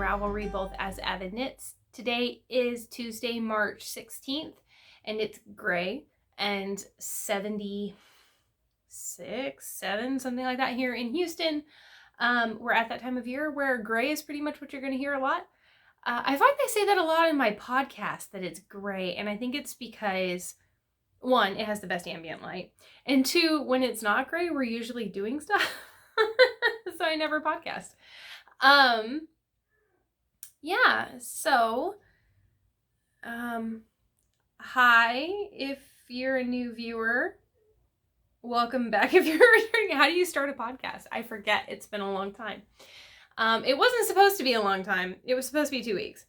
Ravelry, both as avid knits. Today is Tuesday, March 16th, and it's gray and 76, 7, something like that here in Houston. We're at that time of year where gray is pretty much what you're going to hear a lot. I find I say that a lot in my podcast, that it's gray, and I think it's because, one, it has the best ambient light, and two, when it's not gray, we're usually doing stuff, so I never podcast. Yeah, so, hi, if you're a new viewer, welcome back. If you're returning, how do you start a podcast? I forget, it's been a long time. It wasn't supposed to be a long time. It was supposed to be 2 weeks.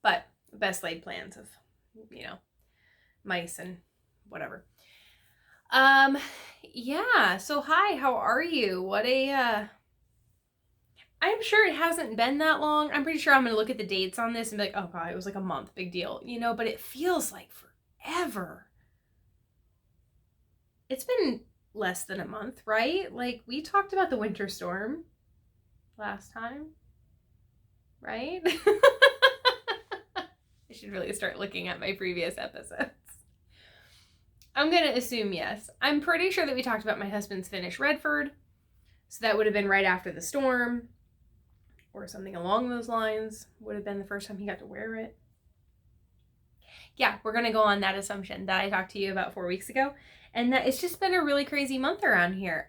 But best laid plans of, mice and whatever. Yeah, so hi, how are you? I'm sure it hasn't been that long. I'm pretty sure I'm going to look at the dates on this and be like, oh god, it was like a month, big deal, but it feels like forever. It's been less than a month, right? Like, we talked about the winter storm last time, right? I should really start looking at my previous episodes. I'm going to assume yes. I'm pretty sure that we talked about my husband's finish Redford, so that would have been right after the storm, or something along those lines. Would have been the first time he got to wear it. Yeah, we're going to go on that assumption that I talked to you about 4 weeks ago. And that it's just been a really crazy month around here.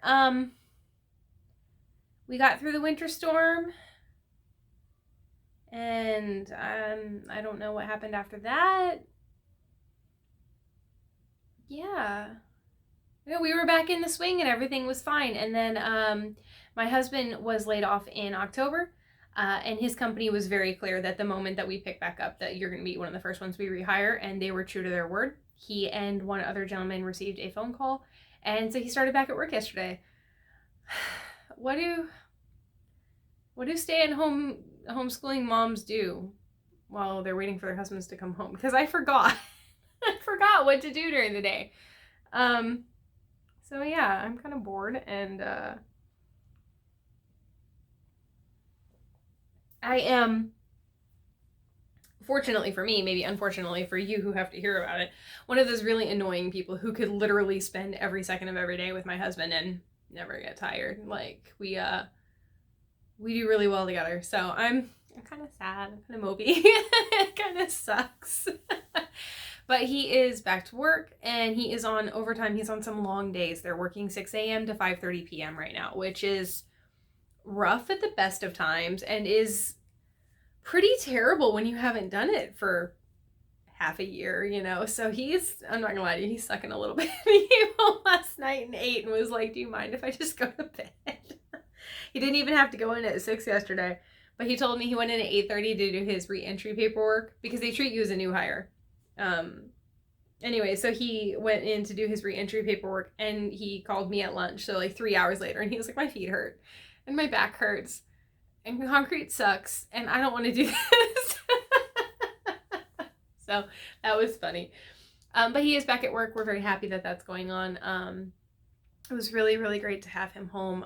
We got through the winter storm. And I don't know what happened after that. Yeah. We were back in the swing and everything was fine. And then my husband was laid off in October. And his company was very clear that the moment that we pick back up, that you're going to be one of the first ones we rehire, and they were true to their word. He and one other gentleman received a phone call, and so he started back at work yesterday. What do stay-at-home homeschooling moms do while they're waiting for their husbands to come home? Because I forgot. I forgot what to do during the day. So yeah, I'm kind of bored, and I am, fortunately for me, maybe unfortunately for you who have to hear about it, one of those really annoying people who could literally spend every second of every day with my husband and never get tired. Like, we do really well together. So I'm kind of sad, I'm kind of mopey. It kind of sucks. But he is back to work, and he is on overtime. He's on some long days. They're working 6 a.m. to 5:30 p.m. right now, which is rough at the best of times and is pretty terrible when you haven't done it for half a year, So I'm not gonna lie to you, he's sucking a little bit. He came home last night and ate and was like, do you mind if I just go to bed? He didn't even have to go in at 6 yesterday, but he told me he went in at 8:30 to do his re-entry paperwork, because they treat you as a new hire. Anyway, so he went in to do his re-entry paperwork, and he called me at lunch, so like 3 hours later, and he was like, my feet hurt and my back hurts and concrete sucks and I don't want to do this. So that was funny. But he is back at work. We're very happy that that's going on. It was really, really great to have him home.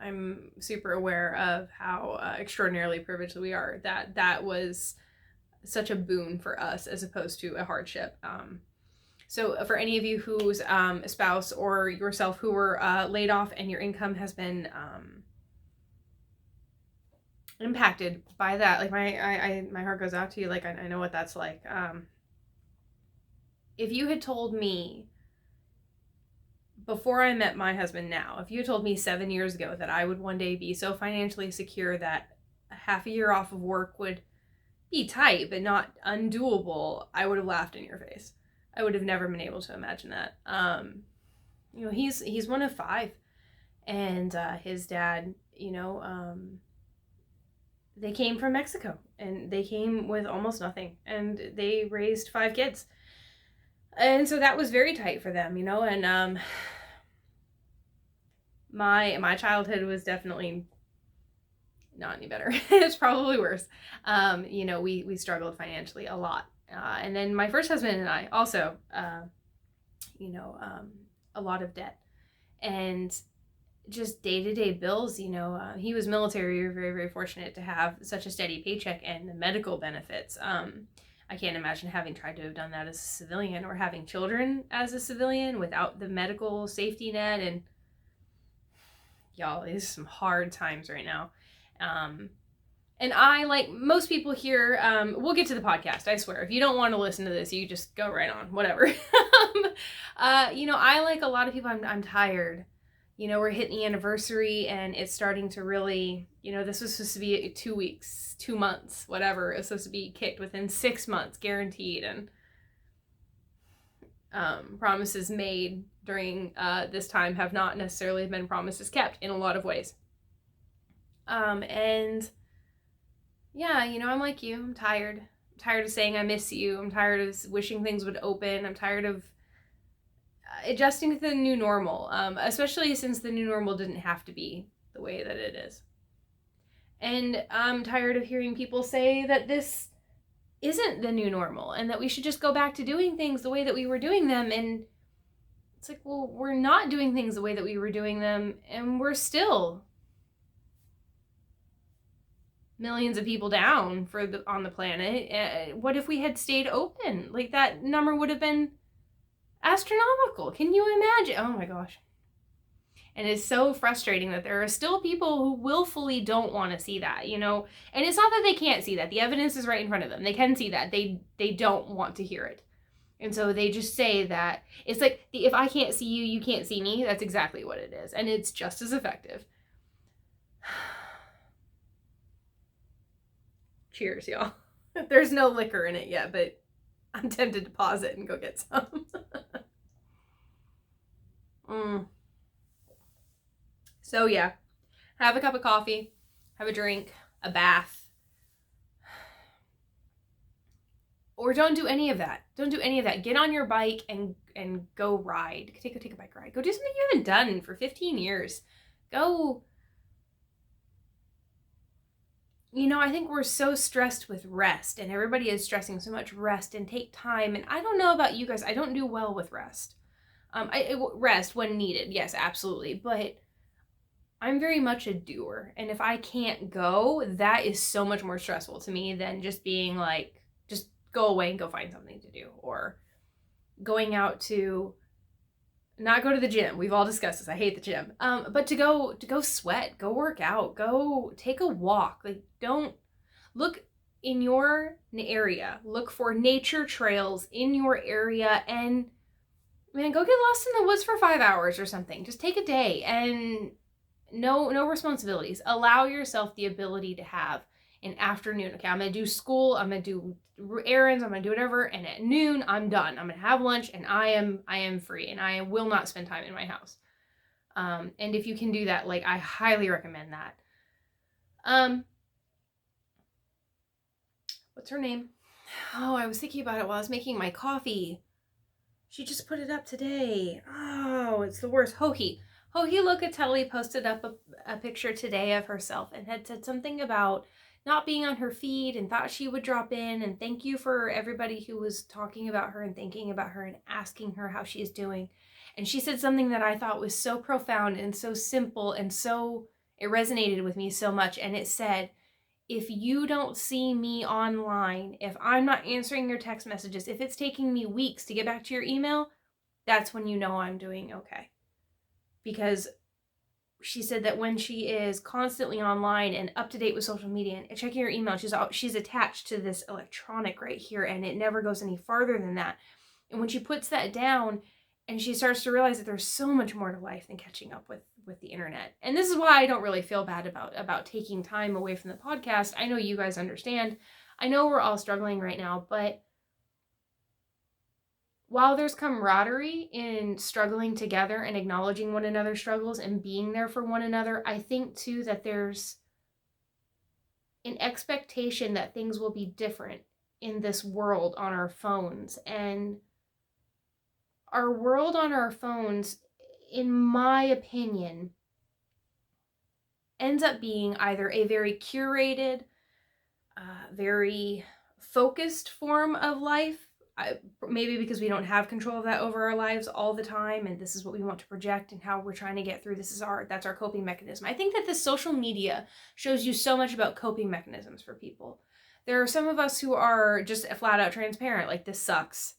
I'm super aware of how extraordinarily privileged we are. That was such a boon for us as opposed to a hardship. So for any of you whose spouse or yourself who were laid off and your income has been impacted by that, like my heart goes out to you. Like, I know what that's like. If you had told me before I met my husband now, if you had told me 7 years ago that I would one day be so financially secure that a half a year off of work would be tight but not undoable, I would have laughed in your face. I would have never been able to imagine that. He's one of 5, and his dad, they came from Mexico, and they came with almost nothing, and they raised 5 kids. And so that was very tight for them, and my childhood was definitely not any better. It's probably worse. We struggled financially a lot. And then my first husband and I also, a lot of debt. And just day-to-day bills, you know. He was military. We were very, very fortunate to have such a steady paycheck and the medical benefits. I can't imagine having tried to have done that as a civilian, or having children as a civilian without the medical safety net. And y'all, it's some hard times right now. And I, like most people here, we'll get to the podcast, I swear. If you don't want to listen to this, you just go right on, whatever. You know, I, like a lot of people, I'm tired. You know, we're hitting the anniversary, and it's starting to really, you know, this was supposed to be 2 weeks, 2 months, whatever. It was supposed to be kicked within 6 months, guaranteed. And promises made during this time have not necessarily been promises kept in a lot of ways. And yeah, you know, I'm like you. I'm tired. I'm tired of saying I miss you. I'm tired of wishing things would open. I'm tired of adjusting to the new normal, especially since the new normal didn't have to be the way that it is. And I'm tired of hearing people say that this isn't the new normal and that we should just go back to doing things the way that we were doing them. And it's like, well, we're not doing things the way that we were doing them, and we're still millions of people down on the planet. What if we had stayed open? Like, that number would have been astronomical. Can you imagine? Oh my gosh. And it's so frustrating that there are still people who willfully don't want to see that, you know. And it's not that they can't see that. The evidence is right in front of them. They can see that. They don't want to hear it. And so they just say that. It's like, if I can't see you, you can't see me. That's exactly what it is. And it's just as effective. Cheers, y'all. There's no liquor in it yet, but I'm tempted to pause it and go get some. So yeah, have a cup of coffee, have a drink, a bath, or don't do any of that. Don't do any of that. Get on your bike and go ride. Take a bike ride. Go do something you haven't done for 15 years. Go. You know, I think we're so stressed with rest, and everybody is stressing so much rest and take time. And I don't know about you guys. I don't do well with rest. Rest when needed. Yes, absolutely. But I'm very much a doer. And if I can't go, that is so much more stressful to me than just being like, just go away and go find something to do. Or going out to not go to the gym. We've all discussed this. I hate the gym. But to go sweat, go work out, go take a walk. Like, don't look in your area. Look for nature trails in your area, and man, go get lost in the woods for 5 hours or something. Just take a day, and no responsibilities. Allow yourself the ability to have an afternoon. Okay, I'm gonna do school, I'm gonna do errands, I'm gonna do whatever, and at noon I'm done. I'm gonna have lunch, and I am free, and I will not spend time in my house. And if you can do that, like, I highly recommend that. What's her name? Oh, I was thinking about it while I was making my coffee. She just put it up today. Oh, it's the worst. Hohi Locatelli posted up a picture today of herself and had said something about not being on her feed and thought she would drop in, and thank you for everybody who was talking about her and thinking about her and asking her how she's doing. And she said something that I thought was so profound and so simple, and so it resonated with me so much. And it said, if you don't see me online, if I'm not answering your text messages, if it's taking me weeks to get back to your email, that's when you know I'm doing okay. Because she said that when she is constantly online and up to date with social media and checking her email, she's attached to this electronic right here, and it never goes any farther than that. And when she puts that down and she starts to realize that there's so much more to life than catching up with the internet. And this is why I don't really feel bad about taking time away from the podcast. I know you guys understand. I know we're all struggling right now, but while there's camaraderie in struggling together and acknowledging one another's struggles and being there for one another, I think too that there's an expectation that things will be different in this world on our phones. And our world on our phones, in my opinion, ends up being either a very curated, very focused form of life, maybe because we don't have control of that over our lives all the time, and this is what we want to project and how we're trying to get through. That's our coping mechanism. I think that the social media shows you so much about coping mechanisms for people. There are some of us who are just flat out transparent, like, this sucks.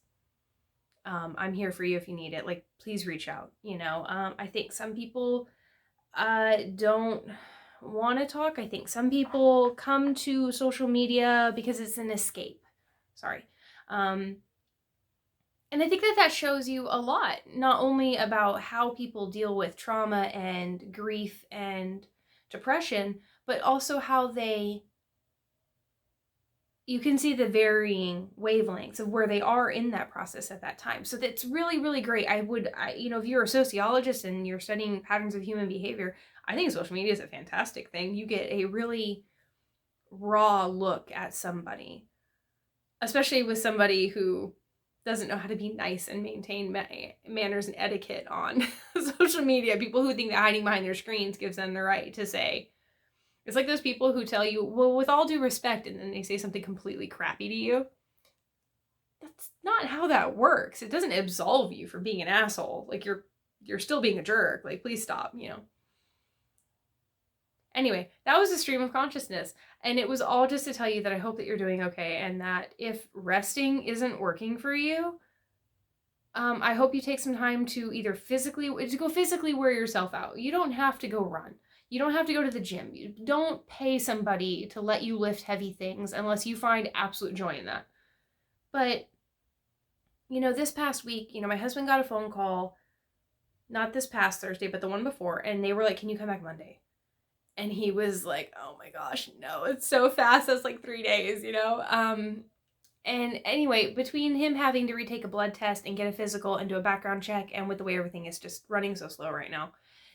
I'm here for you if you need it. Like, please reach out, you know. I think some people don't want to talk. I think some people come to social media because it's an escape. Sorry. And I think that shows you a lot, not only about how people deal with trauma and grief and depression, but also how you can see the varying wavelengths of where they are in that process at that time. So that's really, really great. You know, if you're a sociologist and you're studying patterns of human behavior, I think social media is a fantastic thing. You get a really raw look at somebody, especially with somebody who doesn't know how to be nice and maintain manners and etiquette on social media. People who think that hiding behind their screens gives them the right to say, it's like those people who tell you, well, with all due respect, and then they say something completely crappy to you. That's not how that works. It doesn't absolve you for being an asshole. Like, you're still being a jerk. Like, please stop, you know. Anyway, that was a stream of consciousness, and it was all just to tell you that I hope that you're doing okay, and that if resting isn't working for you, I hope you take some time to either go physically wear yourself out. You don't have to go run. You don't have to go to the gym. You don't pay somebody to let you lift heavy things unless you find absolute joy in that. But, you know, this past week, you know, my husband got a phone call, not this past Thursday, but the one before, and they were like, can you come back Monday? And he was like, oh my gosh, no, it's so fast. That's like 3 days, you know? And anyway, between him having to retake a blood test and get a physical and do a background check, and with the way everything is just running so slow right now,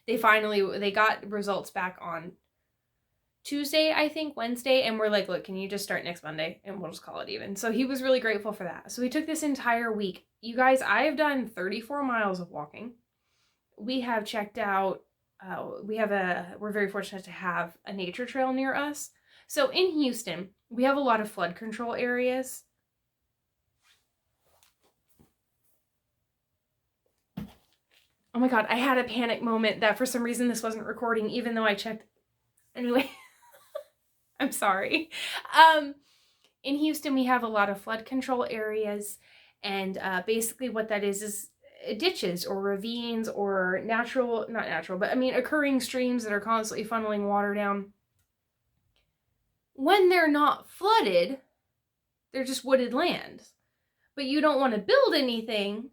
they got results back on Tuesday, I think, Wednesday, and we're like, look, can you just start next Monday? And we'll just call it even. So he was really grateful for that. So we took this entire week. You guys, I have done 34 miles of walking. We have checked out we're very fortunate to have a nature trail near us. So in Houston, we have a lot of flood control areas. Oh my God, I had a panic moment that for some reason this wasn't recording, even though I checked. Anyway, I'm sorry. In Houston, we have a lot of flood control areas. And basically what that is ditches or ravines or occurring streams that are constantly funneling water down. When they're not flooded, they're just wooded land. But you don't want to build anything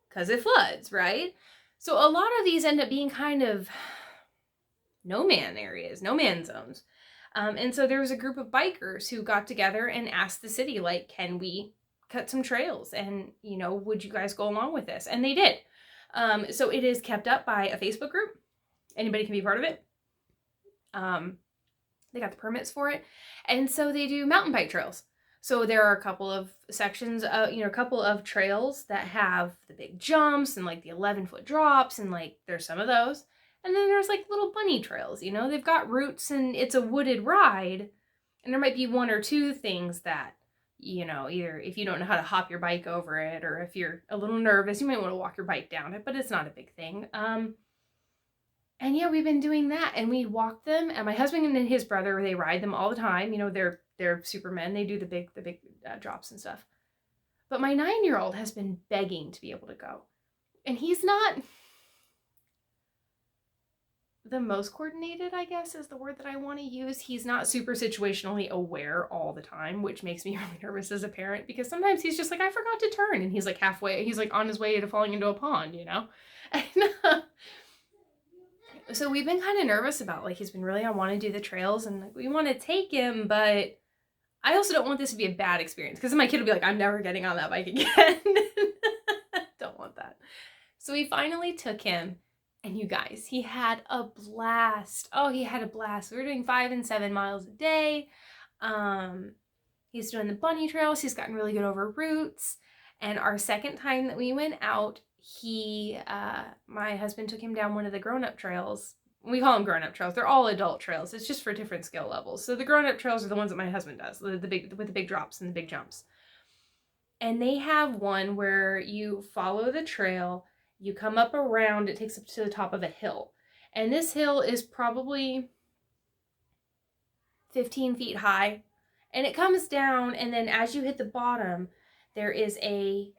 because it floods, right? So a lot of these end up being kind of no man areas, no man zones. And so there was a group of bikers who got together and asked the city, like, can we cut some trails, and, you know, would you guys go along with this? And they did. So it is kept up by a Facebook group. Anybody can be part of it. They got the permits for it. And so they do mountain bike trails. So there are a couple of sections, a couple of trails that have the big jumps and like the 11-foot drops, and like there's some of those. And then there's like little bunny trails, you know, they've got routes and it's a wooded ride. And there might be one or two things that, you know, either if you don't know how to hop your bike over it, or if you're a little nervous, you might want to walk your bike down it, but it's not a big thing. And yeah, we've been doing that, and we walk them, and my husband and his brother, they ride them all the time. You know, they're supermen. They do the big drops and stuff. But my 9-year-old has been begging to be able to go, and he's not the most coordinated, I guess, is the word that I want to use. He's not super situationally aware all the time, which makes me really nervous as a parent, because sometimes he's just like, I forgot to turn, and he's like he's like on his way to falling into a pond, you know? And, so we've been kind of nervous about, like, he's been really, I want to do the trails, and like, we want to take him, but I also don't want this to be a bad experience, because then my kid will be like, I'm never getting on that bike again. Don't want that. So we finally took him. And you guys, he had a blast. Oh, he had a blast. We were doing 5 and 7 miles a day. He's doing the bunny trails. He's gotten really good over routes. And our second time that we went out, my husband took him down one of the grown-up trails. We call them grown-up trails. They're all adult trails. It's just for different skill levels. So the grown-up trails are the ones that my husband does, with the big drops and the big jumps. And they have one where you follow the trail, you come up around, it takes up to the top of a hill. And this hill is probably 15 feet high. And it comes down, and then as you hit the bottom, there is a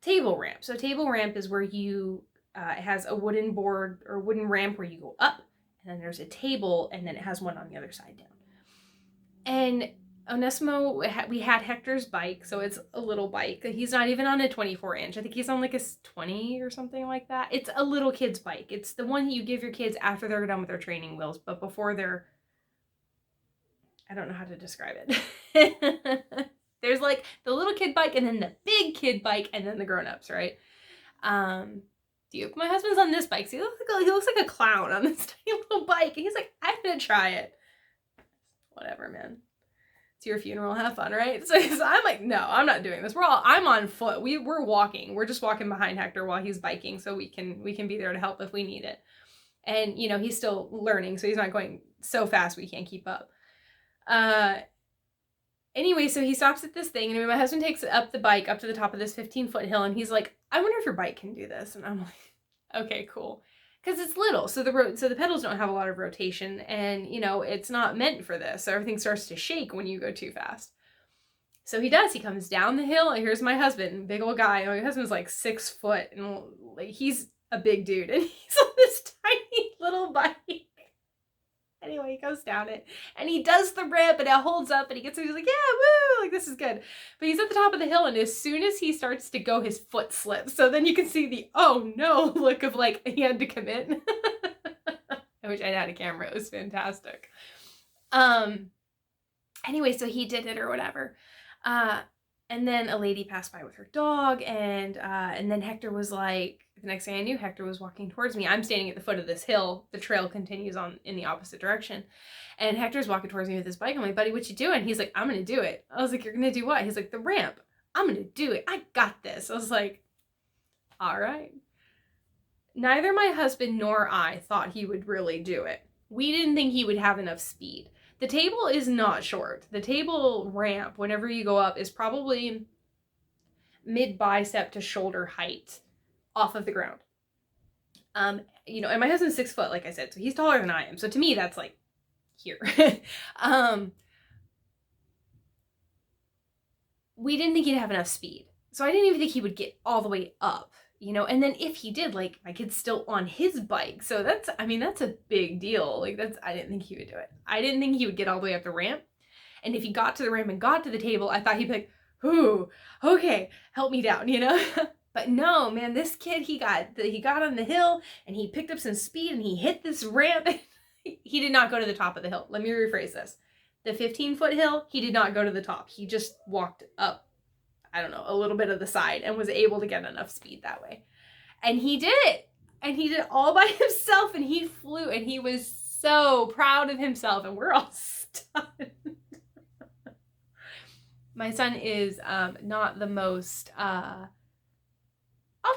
table ramp. So a table ramp is where you, it has a wooden board or wooden ramp where you go up, and then there's a table, and then it has one on the other side down. And Onesimo, we had Hector's bike, so it's a little bike. He's not even on a 24-inch. I think he's on like a 20 or something like that. It's a little kid's bike. It's the one you give your kids after they're done with their training wheels, but before they're, I don't know how to describe it. There's like the little kid bike and then the big kid bike and then the grown-ups, right? My husband's on this bike. So he looks like a clown on this tiny little bike. And he's like, I'm going to try it. Whatever, man. It's your funeral. Have fun, right? So I'm like, no, I'm not doing this. I'm on foot. We're walking. We're just walking behind Hector while he's biking so we can be there to help if we need it. And, he's still learning, so he's not going so fast we can't keep up. Anyway, so he stops at this thing, and my husband takes up the bike up to the top of this 15-foot hill, and he's like, I wonder if your bike can do this. And I'm like, okay, cool. Because it's little, so the pedals don't have a lot of rotation, and, it's not meant for this, so everything starts to shake when you go too fast. So he does. He comes down the hill, and here's my husband, big old guy. My husband's like 6 foot, and like he's a big dude, and he's on this tiny little bike. Anyway, he goes down it, and he does the ramp, and it holds up, and he gets, he's like, yeah, woo, like, this is good. But he's at the top of the hill, and as soon as he starts to go, his foot slips. So then you can see the, oh no, look of like, he had to commit. I wish I had a camera. It was fantastic. Anyway, so he did it or whatever. And then a lady passed by with her dog, and then Hector was like, the next thing I knew, Hector was walking towards me. I'm standing at the foot of this hill. The trail continues on in the opposite direction. And Hector's walking towards me with his bike. I'm like, buddy, what you doing? He's like, I'm going to do it. I was like, you're going to do what? He's like, the ramp. I'm going to do it. I got this. I was like, all right. Neither my husband nor I thought he would really do it. We didn't think he would have enough speed. The table is not short. The table ramp, whenever you go up, is probably mid-bicep to shoulder height off of the ground. And my husband's 6 foot, like I said, so he's taller than I am. So to me, that's like here. We didn't think he'd have enough speed. So I didn't even think he would get all the way up, and then if he did, like, my kid's still on his bike. So that's a big deal. Like, I didn't think he would do it. I didn't think he would get all the way up the ramp. And if he got to the ramp and got to the table, I thought he'd be like, ooh, okay, help me down, But no, man, this kid, he got on the hill and he picked up some speed and he hit this ramp. He did not go to the top of the hill. Let me rephrase this. The 15-foot hill, he did not go to the top. He just walked up, I don't know, a little bit of the side and was able to get enough speed that way. And he did it. And he did it all by himself, and he flew, and he was so proud of himself, and we're all stunned. My son is not the most, I'll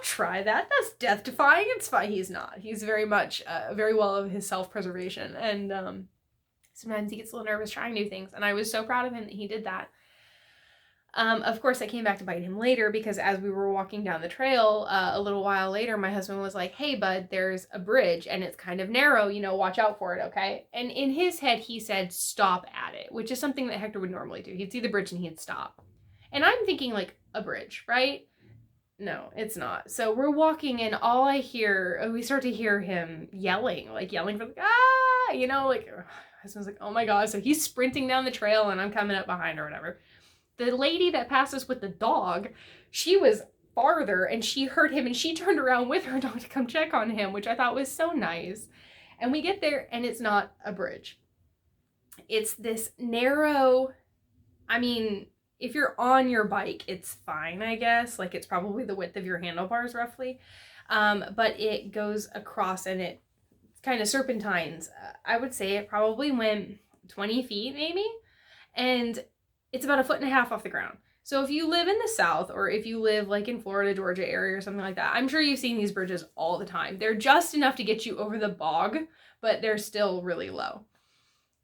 try that. That's death-defying. It's fine. He's not. He's very much, very well of his self-preservation. And sometimes he gets a little nervous trying new things. And I was so proud of him that he did that. Of course, I came back to bite him later because as we were walking down the trail, a little while later, my husband was like, hey, bud, there's a bridge and it's kind of narrow, watch out for it, okay? And in his head, he said, stop at it, which is something that Hector would normally do. He'd see the bridge and he'd stop. And I'm thinking like a bridge, right? No, it's not. So we're walking and all I hear, we start to hear him yelling for like, my husband's like, oh my God. So he's sprinting down the trail and I'm coming up behind or whatever. The lady that passed us with the dog, she was farther and she heard him and she turned around with her dog to come check on him, which I thought was so nice. And we get there and it's not a bridge. It's this narrow, if you're on your bike, it's fine, I guess. Like it's probably the width of your handlebars roughly. But it goes across and it kind of serpentines. I would say it probably went 20 feet maybe. And it's about 1.5 feet off the ground. So if you live in the South or if you live like in Florida, Georgia area or something like that, I'm sure you've seen these bridges all the time. They're just enough to get you over the bog, but they're still really low.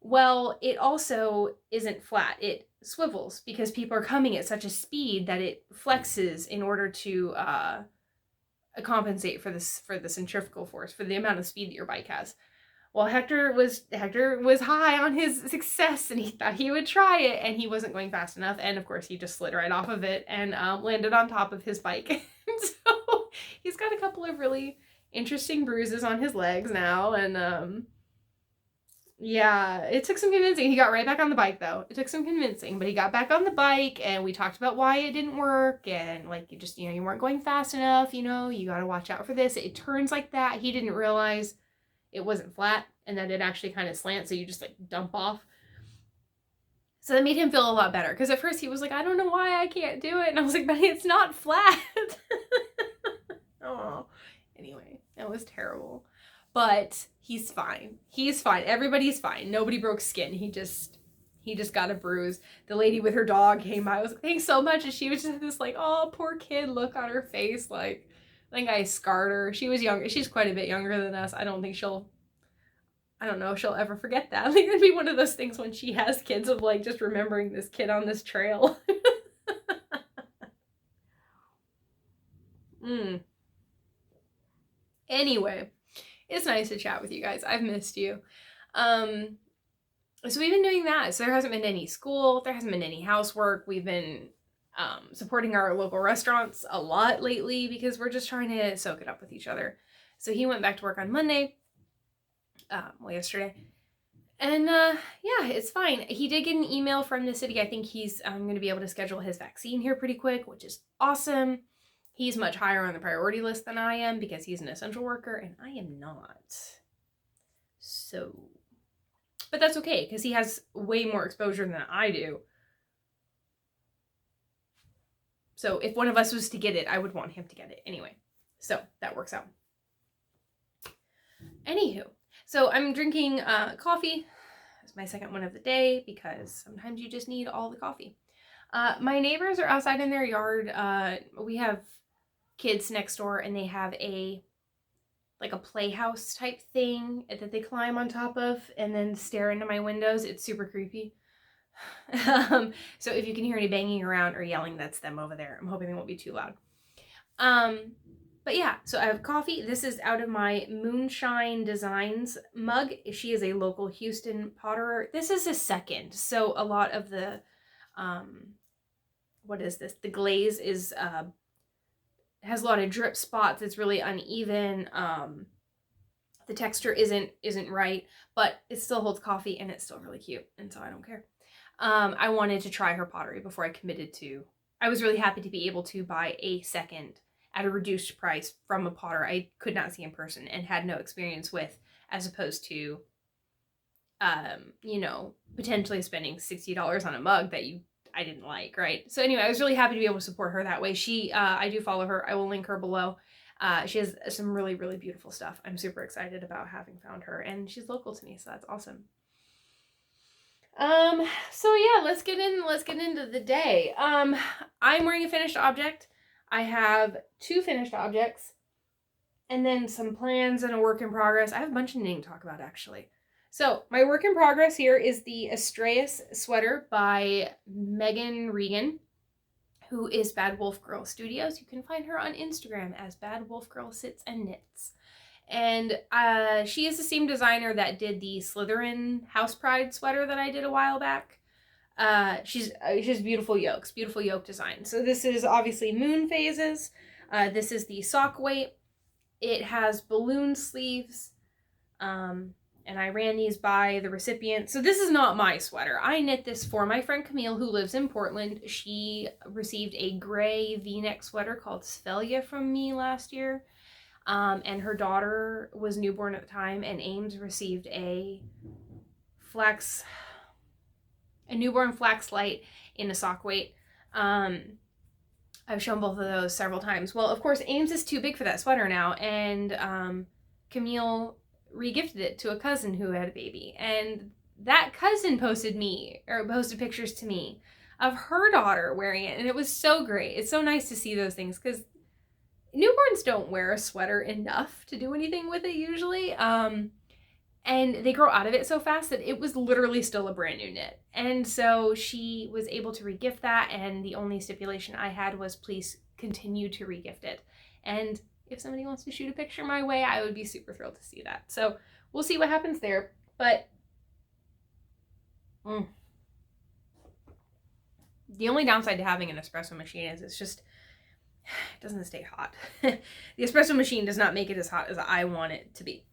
Well, it also isn't flat. It swivels because people are coming at such a speed that it flexes in order to compensate for the centrifugal force, for the amount of speed that your bike has. Well, Hector was high on his success, and he thought he would try it, and he wasn't going fast enough, and of course he just slid right off of it and landed on top of his bike. So he's got a couple of really interesting bruises on his legs now, and yeah, it took some convincing. He got right back on the bike, though. It took some convincing, but he got back on the bike, and we talked about why it didn't work, and, like, you weren't going fast enough, you gotta watch out for this. It turns like that. He didn't realize it wasn't flat, and that it actually kind of slants, so you just, like, dump off. So that made him feel a lot better, because at first he was like, I don't know why I can't do it, and I was like, but it's not flat. Oh, anyway, that was terrible. But he's fine. He's fine. Everybody's fine. Nobody broke skin. He just got a bruise. The lady with her dog came by. I was like, thanks so much. And she was just this like, oh, poor kid look on her face. Like, I think I scarred her. She was younger. She's quite a bit younger than us. I don't know if she'll ever forget that. I think it'd be one of those things when she has kids of like just remembering this kid on this trail. Anyway, it's nice to chat with you guys. I've missed you. So we've been doing that. So there hasn't been any school. There hasn't been any housework. We've been supporting our local restaurants a lot lately because we're just trying to soak it up with each other. So he went back to work on Monday. Yesterday. And yeah, it's fine. He did get an email from the city. I think he's going to be able to schedule his vaccine here pretty quick, which is awesome. He's much higher on the priority list than I am because he's an essential worker and I am not. So, but that's okay because he has way more exposure than I do. So if one of us was to get it, I would want him to get it anyway. So that works out. Anywho, so I'm drinking coffee. It's my second one of the day because sometimes you just need all the coffee. My neighbors are outside in their yard. We have kids next door and they have a playhouse type thing that they climb on top of and then stare into my windows. It's super creepy. So if you can hear any banging around or yelling, that's them over there. I'm hoping they won't be too loud. But yeah, so I have coffee. This is out of my Moonshine Designs mug. She is a local Houston potterer. This is a second. So a lot of the, what is this? The glaze is, has a lot of drip spots. It's really uneven. The texture isn't right, but it still holds coffee and it's still really cute. And so I don't care. I wanted to try her pottery before I committed to. I was really happy to be able to buy a second at a reduced price from a potter I could not see in person and had no experience with, as opposed to, potentially spending $60 on a mug that I didn't like, right? So anyway, I was really happy to be able to support her that way. I do follow her. I will link her below. She has some really, really beautiful stuff. I'm super excited about having found her, and she's local to me, so that's awesome. So yeah, let's get into the day. I'm wearing a finished object. I have 2 finished objects and then some plans and a work in progress. I have a bunch of knitting to talk about actually. So my work in progress here is the Astraeus sweater by Meghan Regan, who is Bad Wolf Girl Studios. You can find her on Instagram as Bad Wolf Girl Sits and Knits. And she is the same designer that did the Slytherin House Pride sweater that I did a while back. She's beautiful yoke design. So this is obviously moon phases. This is the sock weight. It has balloon sleeves. And I ran these by the recipient. So this is not my sweater. I knit this for my friend Camille, who lives in Portland. She received a gray V-neck sweater called Svelia from me last year. And her daughter was newborn at the time, and Ames received a newborn flax light in a sock weight. I've shown both of those several times. Well, of course, Ames is too big for that sweater now, and Camille regifted it to a cousin who had a baby, and that cousin posted pictures to me of her daughter wearing it, and it was so great. It's so nice to see those things because newborns don't wear a sweater enough to do anything with it usually. And they grow out of it so fast that it was literally still a brand new knit. And so she was able to regift that, and the only stipulation I had was please continue to regift it. And if somebody wants to shoot a picture my way, I would be super thrilled to see that. So we'll see what happens there. But the only downside to having an espresso machine is it doesn't stay hot. The espresso machine does not make it as hot as I want it to be.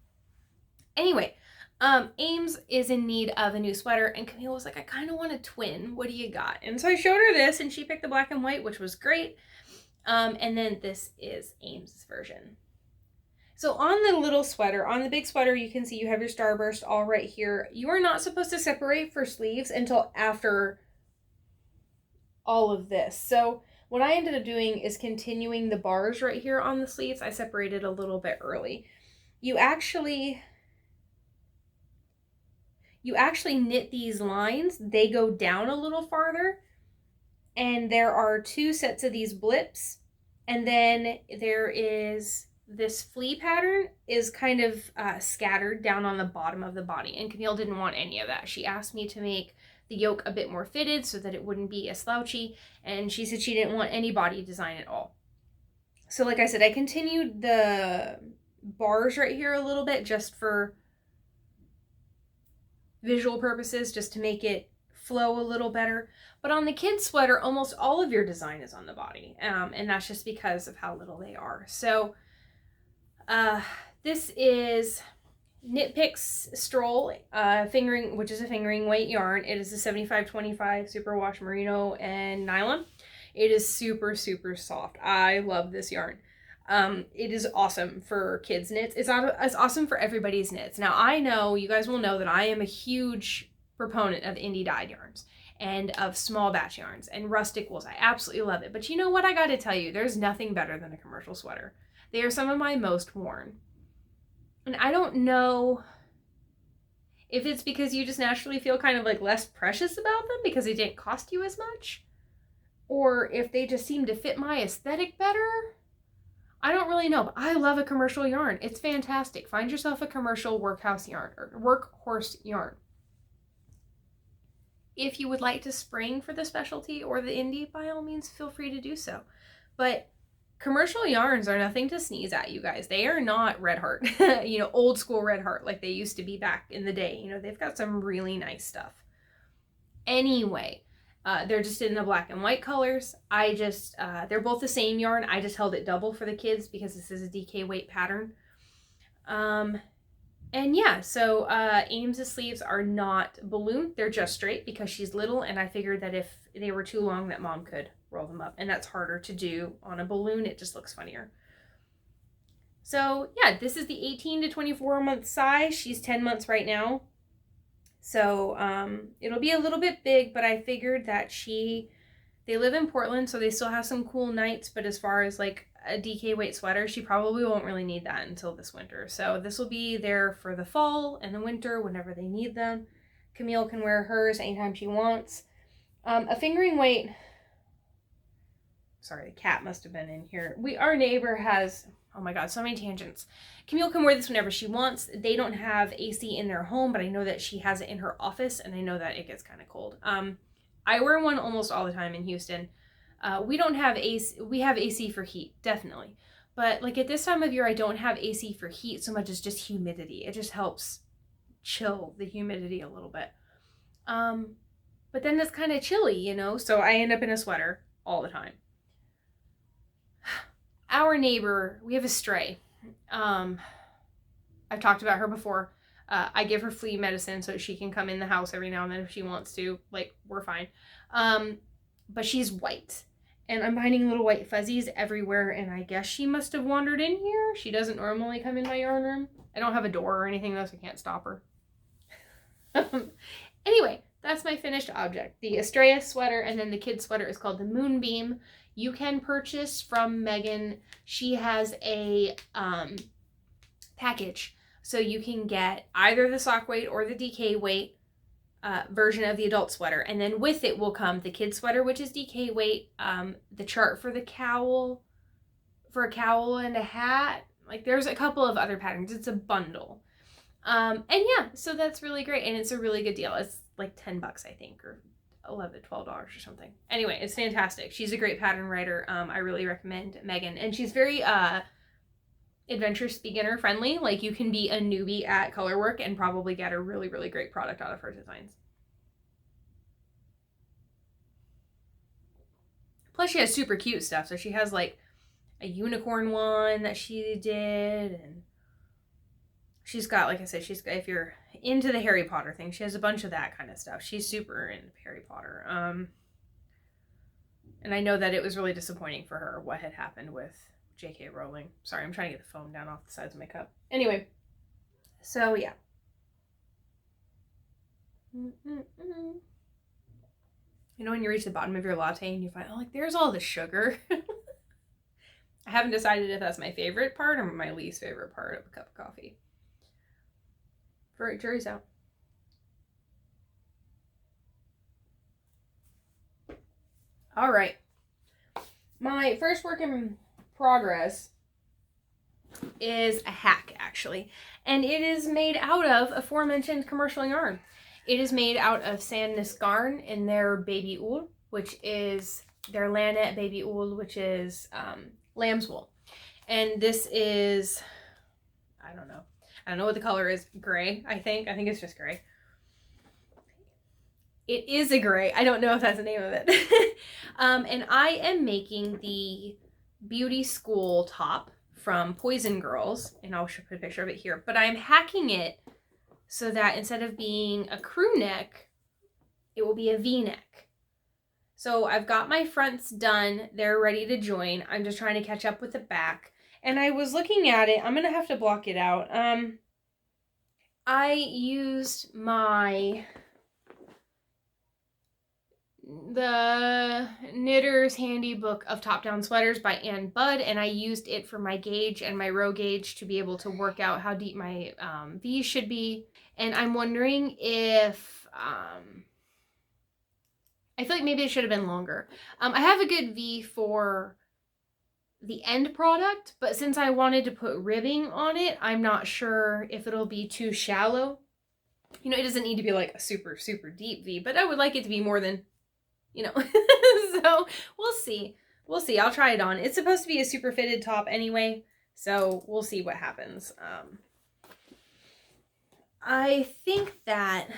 Anyway, Ames is in need of a new sweater, and Camille was like, I kind of want a twin. What do you got? And so I showed her this, and she picked the black and white, which was great. And then this is Ames's version. So on the little sweater, on the big sweater, you can see you have your starburst all right here. You are not supposed to separate for sleeves until after all of this. So what I ended up doing is continuing the bars right here on the sleeves. I separated a little bit early. You actually knit these lines. They go down a little farther, and there are 2 sets of these blips, and then there is this flea pattern is kind of scattered down on the bottom of the body, and Camille didn't want any of that. She asked me to make the yoke a bit more fitted so that it wouldn't be as slouchy, and she said she didn't want any body design at all. So like I said, I continued the bars right here a little bit just for visual purposes, just to make it flow a little better. But on the kids sweater, almost all of your design is on the body, and that's just because of how little they are. So this is Knit Picks Stroll, which is a fingering weight yarn. It is a 75-25 superwash merino and nylon. It is super, super soft. I love this yarn. It is awesome for kids' knits. It's awesome for everybody's knits. Now, I know, you guys will know that I am a huge proponent of indie dyed yarns and of small batch yarns and rustic wools. I absolutely love it. But you know what? I gotta tell you, there's nothing better than a commercial sweater. They are some of my most worn. And I don't know if it's because you just naturally feel kind of like less precious about them because they didn't cost you as much, or if they just seem to fit my aesthetic better. I don't really know, but I love a commercial yarn. It's fantastic. Find yourself a commercial workhorse yarn. If you would like to spring for the specialty or the indie, by all means, feel free to do so. But commercial yarns are nothing to sneeze at, you guys. They are not Red Heart, old school Red Heart like they used to be back in the day. They've got some really nice stuff. Anyway, they're just in the black and white colors. They're both the same yarn. I just held it double for the kids because this is a DK weight pattern. And yeah, so Ames's sleeves are not ballooned. They're just straight because she's little, and I figured that if they were too long that mom could roll them up, and that's harder to do on a balloon. It just looks funnier. So yeah, this is the 18 to 24 month size. She's 10 months right now. So it'll be a little bit big, but I figured that they live in Portland, so they still have some cool nights, but as far as like a DK weight sweater, she probably won't really need that until this winter. So this will be there for the fall and the winter whenever they need them. Camille can wear hers anytime she wants. A fingering weight, sorry, the cat must have been in here. Our neighbor has, oh my god, so many tangents. Camille can wear this whenever she wants. They don't have AC in their home, but I know that she has it in her office, and I know that it gets kind of cold. I wear one almost all the time in Houston. We don't have AC. We have AC for heat, definitely. But like at this time of year, I don't have AC for heat so much as just humidity. It just helps chill the humidity a little bit. But then it's kind of chilly, so I end up in a sweater all the time. Our neighbor, we have a stray. I've talked about her before. I give her flea medicine so she can come in the house every now and then if she wants to. Like, we're fine. But she's white. And I'm finding little white fuzzies everywhere, and I guess she must have wandered in here. She doesn't normally come in my yarn room. I don't have a door or anything, though, so I can't stop her. Anyway, that's my finished object. The Astraeus sweater, and then the kid's sweater is called the Moonbeam. You can purchase from Meghan. She has a package, so you can get either the sock weight or the DK weight version of the adult sweater, and then with it will come the kid sweater, which is DK weight, the chart for the cowl, for a cowl and a hat. Like, there's a couple of other patterns. It's a bundle. And yeah, so that's really great. And it's a really good deal. It's like $10, I think, or $11, $12 or something. Anyway, it's fantastic. She's a great pattern writer. I really recommend Meghan. And she's very adventurous, beginner friendly. Like, you can be a newbie at color work and probably get a really, really great product out of her designs. Plus, she has super cute stuff. So she has like a unicorn one that she did, and she's got, like I said, she's got, if you're into the Harry Potter thing, she has a bunch of that kind of stuff. She's super into Harry Potter. And I know that it was really disappointing for her what had happened with J.K. Rowling. Sorry, I'm trying to get the foam down off the sides of my cup. Anyway, so yeah. You know when you reach the bottom of your latte and you find, oh, like, there's all the sugar. I haven't decided if that's my favorite part or my least favorite part of a cup of coffee. Jury's out. All right. My first work in progress is a hack, actually. And it is made out of aforementioned commercial yarn. It is made out of Sandnes Garn in their Babyull, which is their Lanett Babyull, which is lamb's wool. And this is, I don't know what the color is. Gray, I think. I think it's just gray. It is a gray. I don't know if that's the name of it. And I am making the beauty school top from Poison Grrls, and I'll put a picture of it here. But I'm hacking it so that instead of being a crew neck, it will be a V-neck. So I've got my fronts done. They're ready to join. I'm just trying to catch up with the back. And I was looking at it. I'm going to have to block it out. I used the Knitter's Handy Book of Top-Down Sweaters by Ann Budd, and I used it for my gauge and my row gauge to be able to work out how deep my V's should be. And I'm wondering if I feel like maybe it should have been longer. I have a good V for the end product, but since I wanted to put ribbing on it, I'm not sure if it'll be too shallow. You know, it doesn't need to be like a super, super deep V, but I would like it to be more than, you know. So we'll see. We'll see. I'll try it on. It's supposed to be a super fitted top anyway, so we'll see what happens. I think that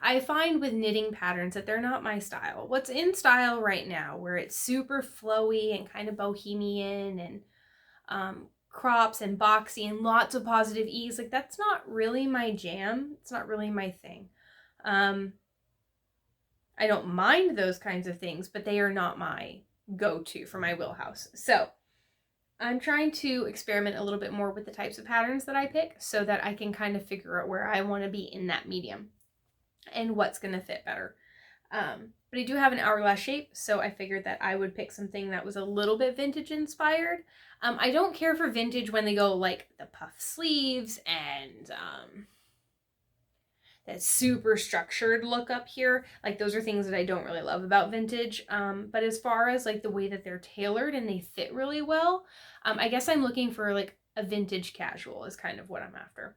I find with knitting patterns that they're not my style. What's in style right now, where it's super flowy and kind of bohemian and crops and boxy and lots of positive ease, like, that's not really my jam. It's not really my thing. I don't mind those kinds of things, but they are not my go-to for my wheelhouse. So I'm trying to experiment a little bit more with the types of patterns that I pick so that I can kind of figure out where I want to be in that medium and what's going to fit better. But I do have an hourglass shape, so I figured that I would pick something that was a little bit vintage inspired. I don't care for vintage when they go like the puff sleeves and that super structured look up here. Like, those are things that I don't really love about vintage. But as far as like the way that they're tailored and they fit really well, I guess I'm looking for like a vintage casual is kind of what I'm after.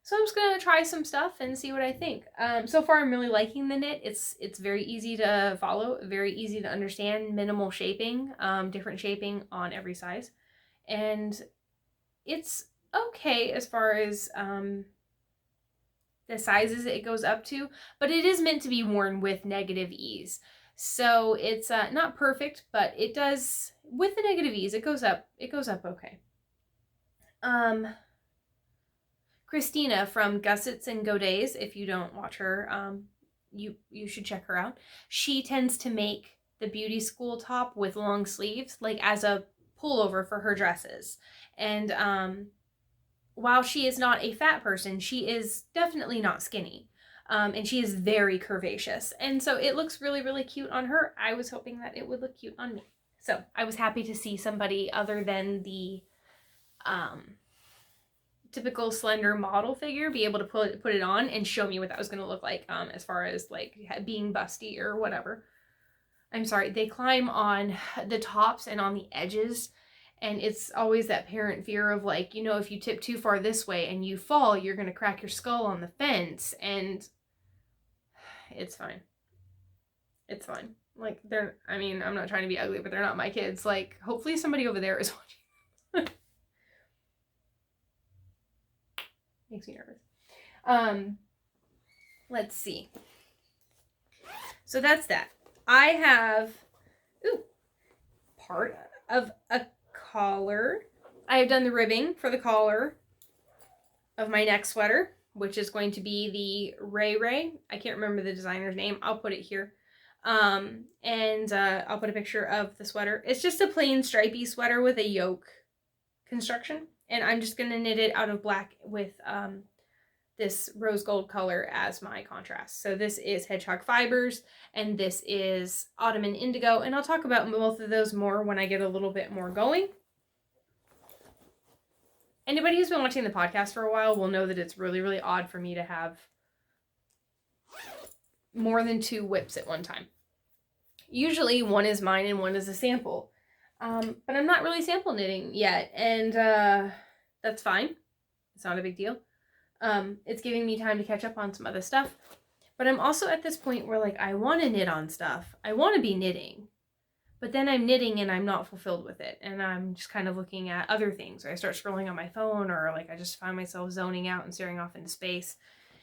So I'm just gonna try some stuff and see what I think. So far I'm really liking the knit. It's very easy to follow, very easy to understand, minimal shaping, different shaping on every size. And it's okay as far as the sizes it goes up to, but it is meant to be worn with negative ease. So it's not perfect, but it does, with the negative ease, it goes up okay. Christina from Gussets and Godets, if you don't watch her, you should check her out. She tends to make the beauty school top with long sleeves, like as a pullover for her dresses. And while she is not a fat person, she is definitely not skinny. And she is very curvaceous. And so it looks really, really cute on her. I was hoping that it would look cute on me. So I was happy to see somebody other than the typical slender model figure be able to put it on and show me what that was going to look like as far as like being busty or whatever. I'm sorry, they climb on the tops and on the edges, And it's always that parent fear of like, you know, if you tip too far this way and you fall, you're going to crack your skull on the fence. And it's fine. It's fine. Like, I mean, I'm not trying to be ugly, but they're not my kids. Like, hopefully somebody over there is watching. Makes me nervous. Let's see. So that's that. I have, part of a collar. I have done the ribbing for the collar of my next sweater, which is going to be the Ray. I can't remember the designer's name. I'll put it here. And I'll put a picture of the sweater. It's just a plain stripy sweater with a yoke construction. And I'm just going to knit it out of black with this rose gold color as my contrast. So this is Hedgehog Fibers, and this is Ottoman Indigo. And I'll talk about both of those more when I get a little bit more going. Anybody who's been watching the podcast for a while will know that it's really, really odd for me to have more than 2 whips at one time. Usually one is mine and one is a sample. But I'm not really sample knitting yet, and that's fine. It's not a big deal. It's giving me time to catch up on some other stuff. But I'm also at this point where, like, I want to knit on stuff. I want to be knitting. But then I'm knitting and I'm not fulfilled with it. And I'm just kind of looking at other things. Or I start scrolling on my phone, or like I just find myself zoning out and staring off into space.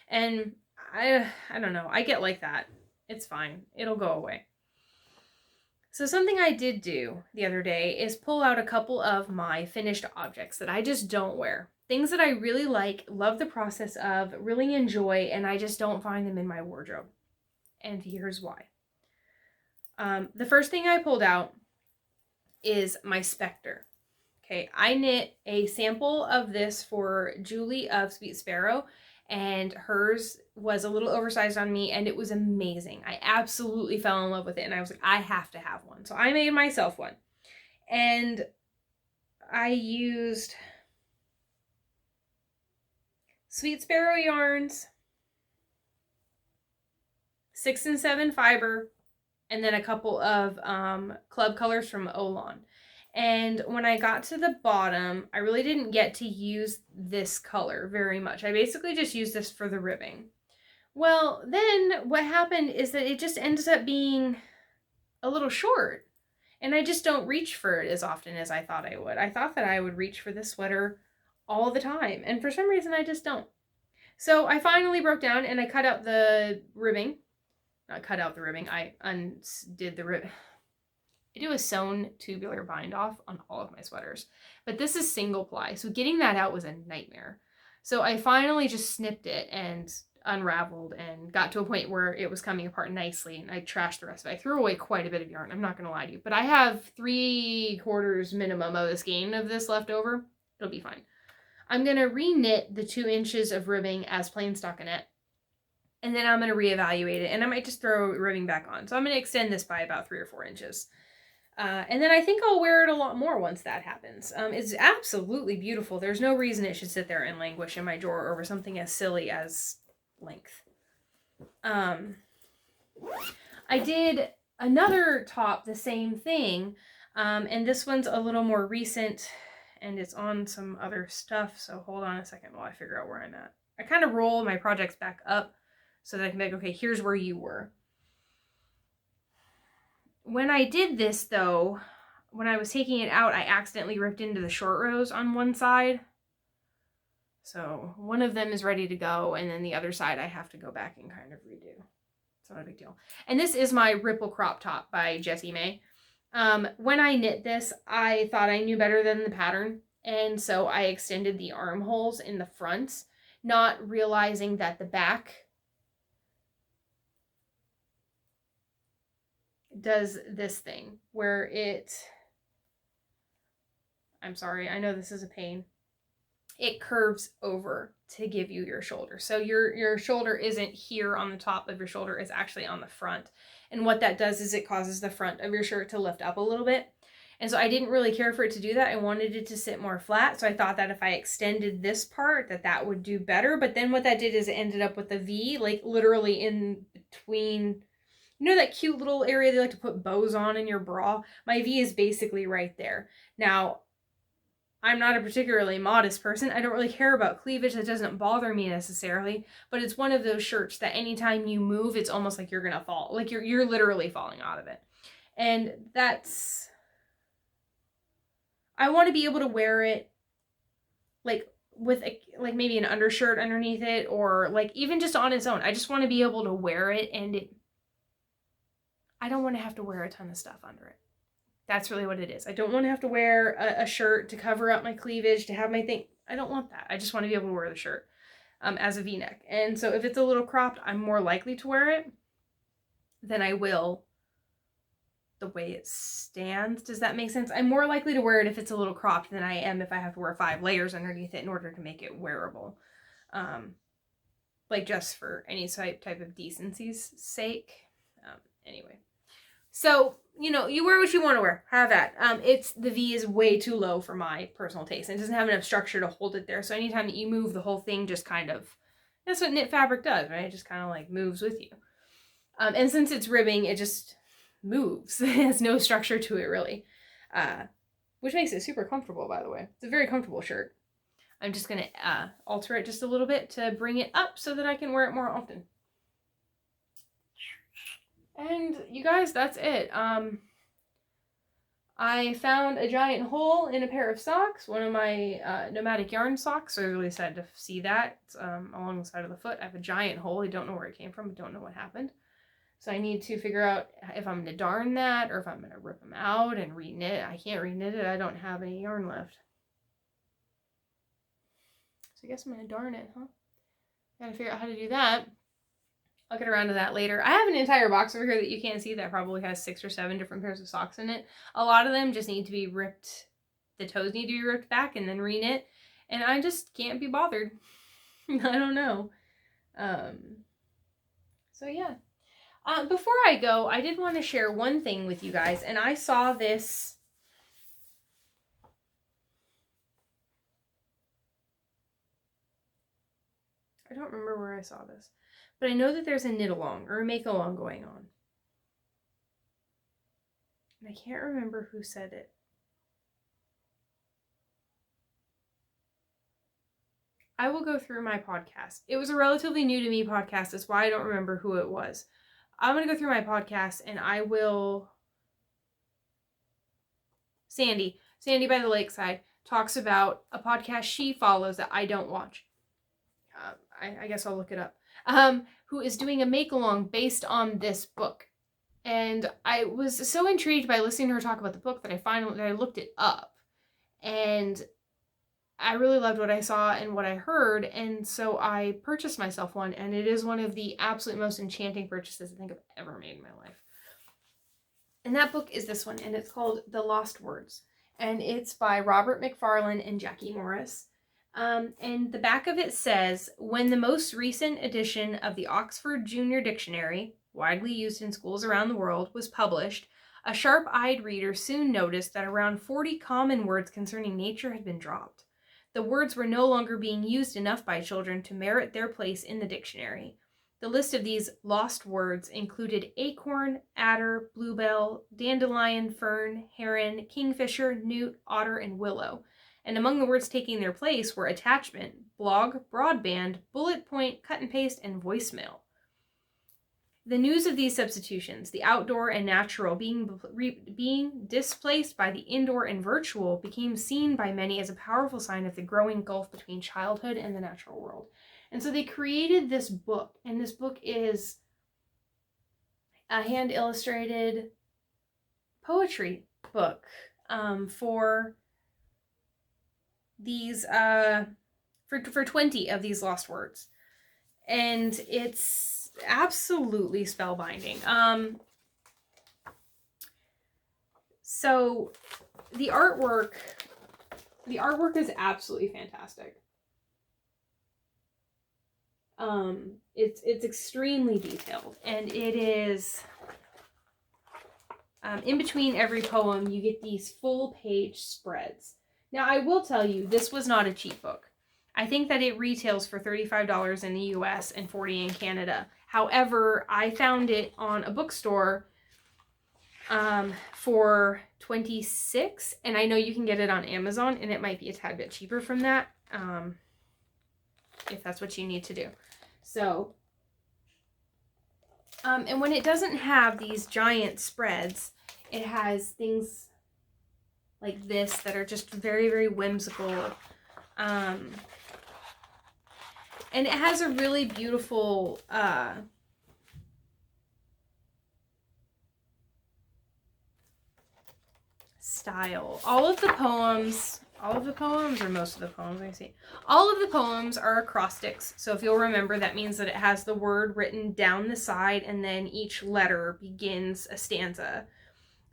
And I don't know. I get like that. It's fine. It'll go away. So something I did do the other day is pull out a couple of my finished objects that I just don't wear. Things that I really like, love the process of, really enjoy, and I just don't find them in my wardrobe. And here's why. The first thing I pulled out is my Spector. Okay, I knit a sample of this for Julie of Sweet Sparrow, and hers was a little oversized on me, and it was amazing. I absolutely fell in love with it, and I was like, I have to have one. So I made myself one. And I used Sweet Sparrow yarns, 6 and 7 fiber, and then a couple of club colors from Olann. And when I got to the bottom, I really didn't get to use this color very much. I basically just used this for the ribbing. Well, then what happened is that it just ended up being a little short. And I just don't reach for it as often as I thought I would. I thought that I would reach for this sweater all the time. And for some reason, I just don't. So I finally broke down and I cut out the ribbing. Not cut out the ribbing. I undid the ribbing. I do a sewn tubular bind off on all of my sweaters. But this is single ply. So getting that out was a nightmare. So I finally just snipped it and unraveled and got to a point where it was coming apart nicely, and I trashed the rest of it. I threw away quite a bit of yarn. I'm not going to lie to you. But I have 3/4 minimum of the skein of this left over. It'll be fine. I'm going to re-knit the 2 inches of ribbing as plain stockinette. And then I'm going to reevaluate it. And I might just throw ribbing back on. So I'm going to extend this by about 3 or 4 inches. And then I think I'll wear it a lot more once that happens. It's absolutely beautiful. There's no reason it should sit there and languish in my drawer over something as silly as length. I did another top, the same thing. And this one's a little more recent, and it's on some other stuff. So hold on a second while I figure out where I'm at. I kind of roll my projects back up so that I can be like, okay, here's where you were. When I did this, though, when I was taking it out, I accidentally ripped into the short rows on one side. So one of them is ready to go, and then the other side I have to go back and kind of redo. It's not a big deal. And this is my Ripple Crop Top by Jessie May. When I knit this, I thought I knew better than the pattern, and so I extended the armholes in the front, not realizing that the back does this thing where I'm sorry, I know this is a pain. It curves over to give you your shoulder. So your shoulder isn't here on the top of your shoulder, it's actually on the front. And what that does is it causes the front of your shirt to lift up a little bit. And so I didn't really care for it to do that. I wanted it to sit more flat. So I thought that if I extended this part, that would do better. But then what that did is it ended up with a V, like literally in between. You know that cute little area they like to put bows on in your bra? My V is basically right there. Now, I'm not a particularly modest person. I don't really care about cleavage. That doesn't bother me necessarily. But it's one of those shirts that anytime you move, it's almost like you're going to fall. Like you're literally falling out of it. And that's... I want to be able to wear it like with like maybe an undershirt underneath it, or like even just on its own. I just want to be able to wear it, and I don't want to have to wear a ton of stuff under it. That's really what it is. I don't want to have to wear a shirt to cover up my cleavage, to have my thing. I don't want that. I just want to be able to wear the shirt as a V-neck. And so if it's a little cropped, I'm more likely to wear it than I will the way it stands. Does that make sense? I'm more likely to wear it if it's a little cropped than I am if I have to wear 5 layers underneath it in order to make it wearable. Like just for any type of decency's sake. Anyway. So, you know, you wear what you want to wear. Have that. The V is way too low for my personal taste. And it doesn't have enough structure to hold it there. So anytime that you move, the whole thing just kind of... That's what knit fabric does, right? It just kind of like moves with you. And since it's ribbing, it just moves. It has no structure to it, really. Which makes it super comfortable, by the way. It's a very comfortable shirt. I'm just going to alter it just a little bit to bring it up so that I can wear it more often. And you guys, that's it. I found a giant hole in a pair of socks, one of my nomadic yarn socks. So I was really sad to see that. It's, along the side of the foot. I have a giant hole. I don't know where it came from. I don't know what happened. So I need to figure out if I'm going to darn that or if I'm going to rip them out and reknit. I can't reknit it. I don't have any yarn left. So I guess I'm going to darn it, huh? Gotta figure out how to do that. I'll get around to that later. I have an entire box over here that you can't see that probably has 6 or 7 different pairs of socks in it. A lot of them just need to be ripped. The toes need to be ripped back and then reknit. And I just can't be bothered. I don't know. So yeah. Before I go, I did want to share one thing with you guys. And I saw this... I don't remember where I saw this. But I know that there's a knit along or a make along going on. And I can't remember who said it. I will go through my podcast. It was a relatively new to me podcast. That's why I don't remember who it was. I'm going to go through my podcast and I will... Sandy by the Lakeside, talks about a podcast she follows that I don't watch. I guess I'll look it up. Who is doing a make-along based on this book. And I was so intrigued by listening to her talk about the book that I looked it up. And I really loved what I saw and what I heard, and so I purchased myself one, and it is one of the absolute most enchanting purchases I think I've ever made in my life. And that book is this one, and it's called The Lost Words. And it's by Robert MacFarlane and Jackie Morris. And the back of it says, when the most recent edition of the Oxford Junior Dictionary, widely used in schools around the world, was published, a sharp-eyed reader soon noticed that around 40 common words concerning nature had been dropped. The words were no longer being used enough by children to merit their place in the dictionary. The list of these lost words included acorn, adder, bluebell, dandelion, fern, heron, kingfisher, newt, otter, and willow. And among the words taking their place were attachment, blog, broadband, bullet point, cut and paste, and voicemail. The news of these substitutions, the outdoor and natural being displaced by the indoor and virtual, became seen by many as a powerful sign of the growing gulf between childhood and the natural world. And so they created this book, and this book is a hand-illustrated poetry book for these for 20 of these lost words, and it's absolutely spellbinding. So the artwork is absolutely fantastic. It's extremely detailed, and it is in between every poem you get these full page spreads. Now, I will tell you, this was not a cheap book. I think that it retails for $35 in the US and $40 in Canada. However, I found it on a bookstore for $26, and I know you can get it on Amazon, and it might be a tad bit cheaper from that, if that's what you need to do. So, and when it doesn't have these giant spreads, it has things like this that are just very, very whimsical. And it has a really beautiful style. All of the poems, or most of the poems, I see. All of the poems are acrostics. So if you'll remember, that means that it has the word written down the side, and then each letter begins a stanza.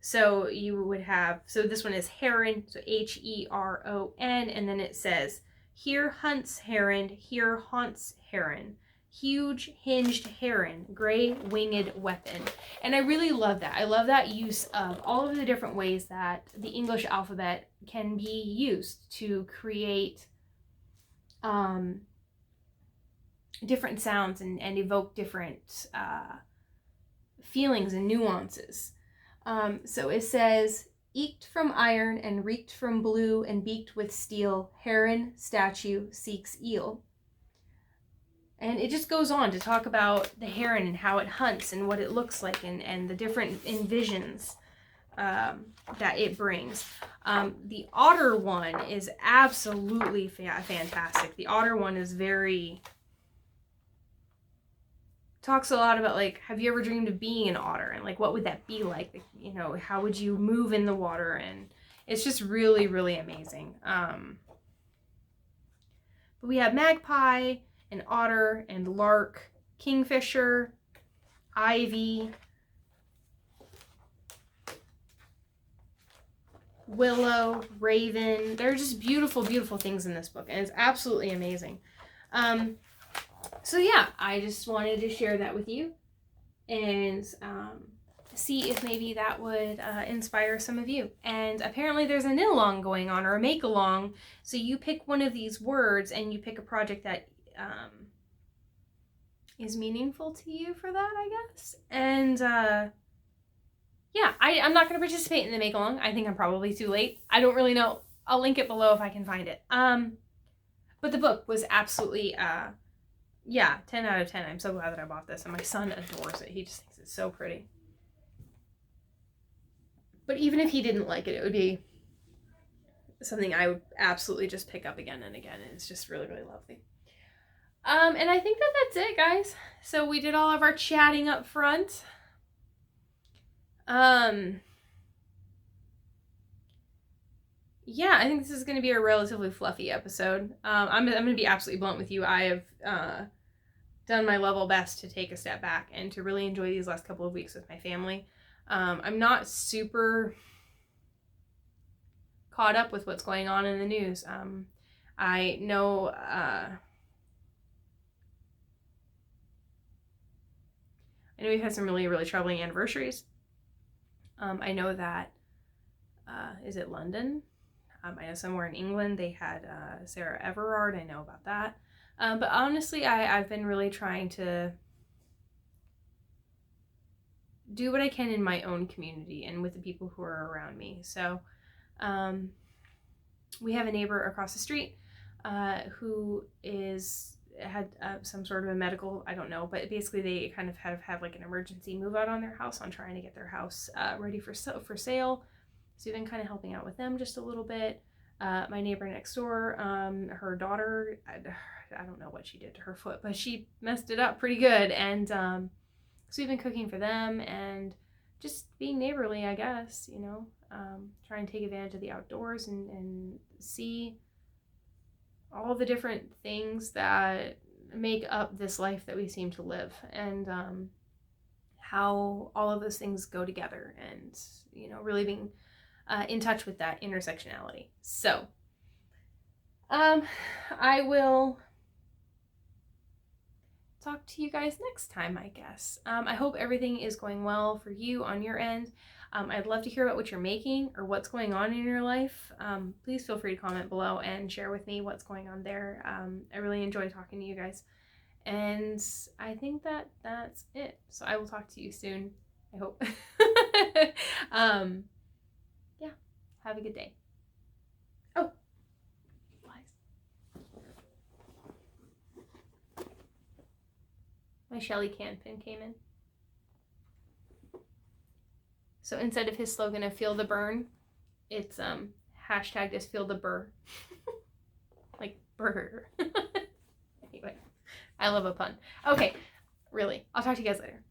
So you would have, so this one is heron, so Heron, and then it says, here hunts heron, here haunts heron, huge hinged heron, gray winged weapon. And I really love that. I love that use of all of the different ways that the English alphabet can be used to create different sounds and evoke different feelings and nuances. So it says, eked from iron and reeked from blue and beaked with steel, heron statue seeks eel. And it just goes on to talk about the heron and how it hunts and what it looks like, and the different envisions that it brings. The otter one is absolutely fantastic. The otter one is talks a lot about, like, have you ever dreamed of being an otter, and like what would that be like, you know, how would you move in the water, and it's just really, really amazing. But we have magpie and otter and lark, kingfisher, ivy, willow, raven. They're just beautiful, beautiful things in this book, and it's absolutely amazing. So yeah, I just wanted to share that with you, and see if maybe that would inspire some of you. And apparently there's a knit along going on, or a make along. So you pick one of these words and you pick a project that is meaningful to you for that, I guess. And yeah, I'm not going to participate in the make along. I think I'm probably too late. I don't really know. I'll link it below if I can find it. But the book was absolutely yeah, 10 out of 10. I'm so glad that I bought this, and my son adores it. He just thinks it's so pretty. But even if he didn't like it, it would be something I would absolutely just pick up again and again, and it's just really, really lovely. And I think that that's it, guys. So we did all of our chatting up front. Yeah, I think this is going to be a relatively fluffy episode. I'm going to be absolutely blunt with you. I have done my level best to take a step back and to really enjoy these last couple of weeks with my family. I'm not super caught up with what's going on in the news. I know we've had some really, really troubling anniversaries. I know that, is it London? I know somewhere in England they had Sarah Everard. I know about that. But honestly, I've been really trying to do what I can in my own community and with the people who are around me. So we have a neighbor across the street who had some sort of a medical, I don't know, but basically they kind of have like an emergency move out on their house, on trying to get their house ready for sale. So we've been kind of helping out with them just a little bit. My neighbor next door, her daughter, I don't know what she did to her foot, but she messed it up pretty good. And so we've been cooking for them and just being neighborly, I guess, you know, trying to take advantage of the outdoors and see all the different things that make up this life that we seem to live, and how all of those things go together, and, you know, really being in touch with that intersectionality. So I will talk to you guys next time, I guess. I hope everything is going well for you on your end. I'd love to hear about what you're making or what's going on in your life. Please feel free to comment below and share with me what's going on there. I really enjoy talking to you guys. And I think that that's it. So I will talk to you soon, I hope. Yeah. Have a good day. Oh. Flies. My Shelly can pin came in. So instead of his slogan of feel the burn, it's hashtag just feel the burr. Like burr. Anyway, I love a pun. Okay, really. I'll talk to you guys later.